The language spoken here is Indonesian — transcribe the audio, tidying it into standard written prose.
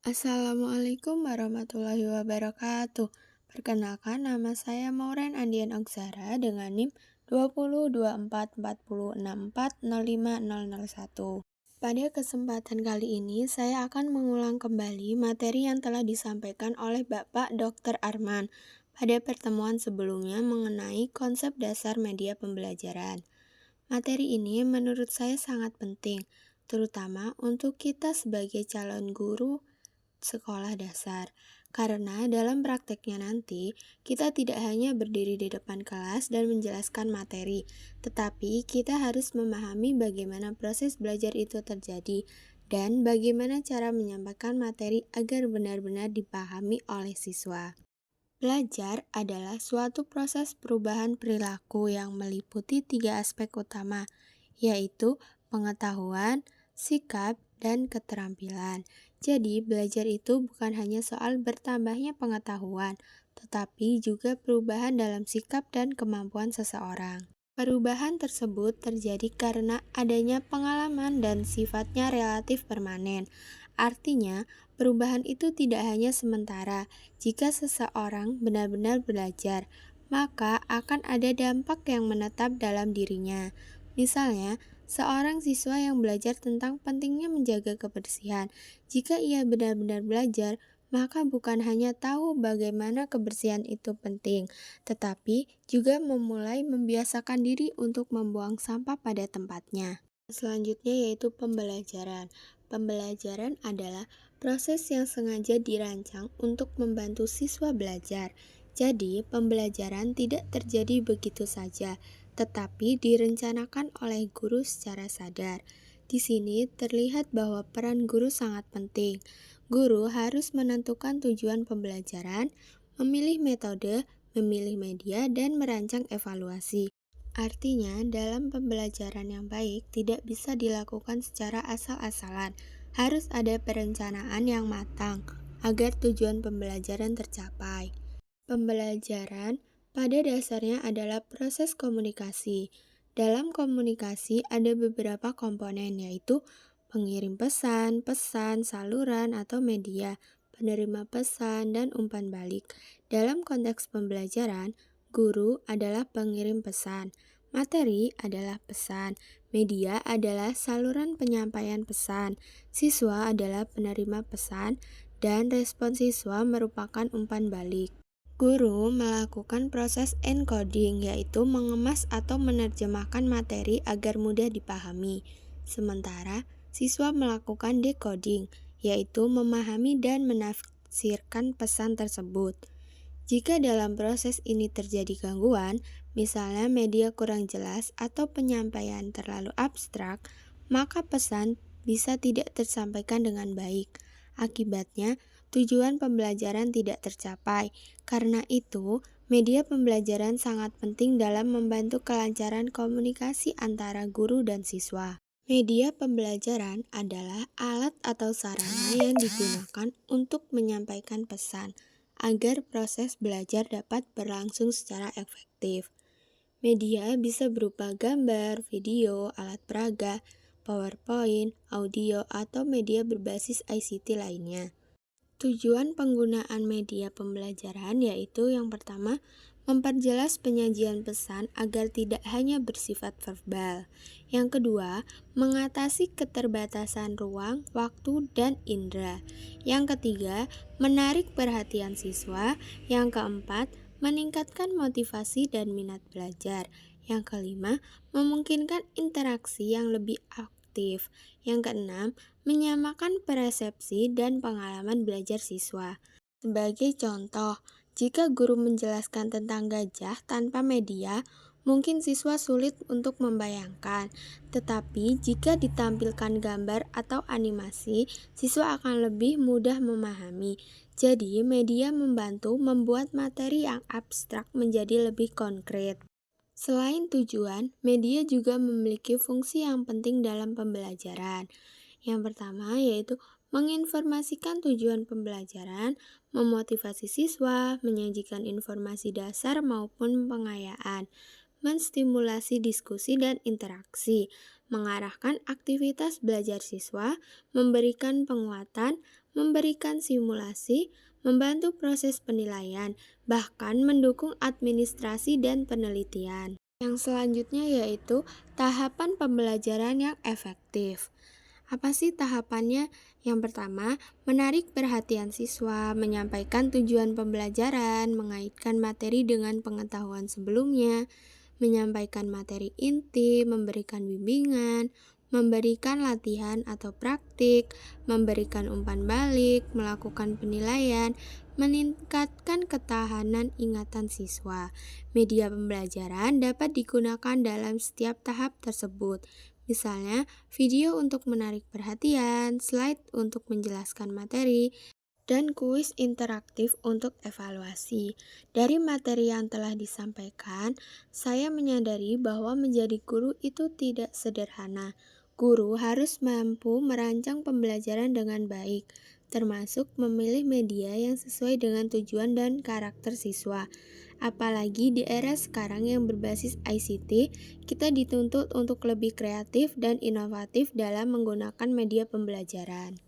Assalamualaikum warahmatullahi wabarakatuh. Perkenalkan, nama saya Mauren Andian Oksara dengan NIM 202446405001. Pada kesempatan kali ini, saya akan mengulang kembali materi yang telah disampaikan oleh Bapak Dr. Arman pada pertemuan sebelumnya mengenai konsep dasar media pembelajaran. Materi ini menurut saya sangat penting, terutama untuk kita sebagai calon guru sekolah dasar. Karena dalam prakteknya nanti, kita tidak hanya berdiri di depan kelas dan menjelaskan materi, tetapi kita harus memahami bagaimana proses belajar itu terjadi dan bagaimana cara menyampaikan materi agar benar-benar dipahami oleh siswa. Belajar adalah suatu proses perubahan perilaku yang meliputi tiga aspek utama, yaitu pengetahuan, sikap, dan keterampilan. Jadi, belajar itu bukan hanya soal bertambahnya pengetahuan, tetapi juga perubahan dalam sikap dan kemampuan seseorang. Perubahan tersebut terjadi karena adanya pengalaman dan sifatnya relatif permanen. Artinya, perubahan itu tidak hanya sementara. Jika seseorang benar-benar belajar, maka akan ada dampak yang menetap dalam dirinya. Misalnya, seorang siswa yang belajar tentang pentingnya menjaga kebersihan. Jika ia benar-benar belajar, maka bukan hanya tahu bagaimana kebersihan itu penting, tetapi juga memulai membiasakan diri untuk membuang sampah pada tempatnya. Selanjutnya yaitu pembelajaran. Pembelajaran adalah proses yang sengaja dirancang untuk membantu siswa belajar. Jadi, pembelajaran tidak terjadi begitu saja, tetapi direncanakan oleh guru secara sadar. Di sini terlihat bahwa peran guru sangat penting. Guru harus menentukan tujuan pembelajaran, memilih metode, memilih media, dan merancang evaluasi. Artinya, dalam pembelajaran yang baik tidak bisa dilakukan secara asal-asalan. Harus ada perencanaan yang matang agar tujuan pembelajaran tercapai. Pembelajaran pada dasarnya adalah proses komunikasi. Dalam komunikasi ada beberapa komponen, yaitu pengirim pesan, pesan, saluran atau media, penerima pesan, dan umpan balik. Dalam konteks pembelajaran, guru adalah pengirim pesan, materi adalah pesan, media adalah saluran penyampaian pesan, siswa adalah penerima pesan, dan respon siswa merupakan umpan balik. Guru melakukan proses encoding, yaitu mengemas atau menerjemahkan materi agar mudah dipahami. Sementara, siswa melakukan decoding, yaitu memahami dan menafsirkan pesan tersebut. Jika dalam proses ini terjadi gangguan, misalnya media kurang jelas atau penyampaian terlalu abstrak, maka pesan bisa tidak tersampaikan dengan baik. Akibatnya, tujuan pembelajaran tidak tercapai. Karena itu, media pembelajaran sangat penting dalam membantu kelancaran komunikasi antara guru dan siswa. Media pembelajaran adalah alat atau sarana yang digunakan untuk menyampaikan pesan agar proses belajar dapat berlangsung secara efektif. Media bisa berupa gambar, video, alat peraga, PowerPoint, audio, atau media berbasis ICT lainnya. Tujuan penggunaan media pembelajaran yaitu yang pertama, memperjelas penyajian pesan agar tidak hanya bersifat verbal. Yang kedua, mengatasi keterbatasan ruang, waktu, dan indera. Yang ketiga, menarik perhatian siswa. Yang keempat, meningkatkan motivasi dan minat belajar. Yang kelima, memungkinkan interaksi yang lebih aktif. Yang keenam, menyamakan persepsi dan pengalaman belajar siswa. Sebagai contoh, jika guru menjelaskan tentang gajah tanpa media, mungkin siswa sulit untuk membayangkan. Tetapi jika ditampilkan gambar atau animasi, siswa akan lebih mudah memahami. Jadi, media membantu membuat materi yang abstrak menjadi lebih konkret. Selain tujuan, media juga memiliki fungsi yang penting dalam pembelajaran. Yang pertama yaitu menginformasikan tujuan pembelajaran, memotivasi siswa, menyajikan informasi dasar maupun pengayaan, menstimulasi diskusi dan interaksi, mengarahkan aktivitas belajar siswa, memberikan penguatan, memberikan simulasi, membantu proses penilaian, bahkan mendukung administrasi dan penelitian. Yang selanjutnya yaitu tahapan pembelajaran yang efektif. Apa sih tahapannya? Yang pertama, menarik perhatian siswa, menyampaikan tujuan pembelajaran, mengaitkan materi dengan pengetahuan sebelumnya, menyampaikan materi inti, memberikan bimbingan, memberikan latihan atau praktik, memberikan umpan balik, melakukan penilaian, meningkatkan ketahanan ingatan siswa. Media pembelajaran dapat digunakan dalam setiap tahap tersebut. Misalnya, video untuk menarik perhatian, slide untuk menjelaskan materi, dan kuis interaktif untuk evaluasi. Dari materi yang telah disampaikan, saya menyadari bahwa menjadi guru itu tidak sederhana. Guru harus mampu merancang pembelajaran dengan baik, termasuk memilih media yang sesuai dengan tujuan dan karakter siswa. Apalagi di era sekarang yang berbasis ICT, kita dituntut untuk lebih kreatif dan inovatif dalam menggunakan media pembelajaran.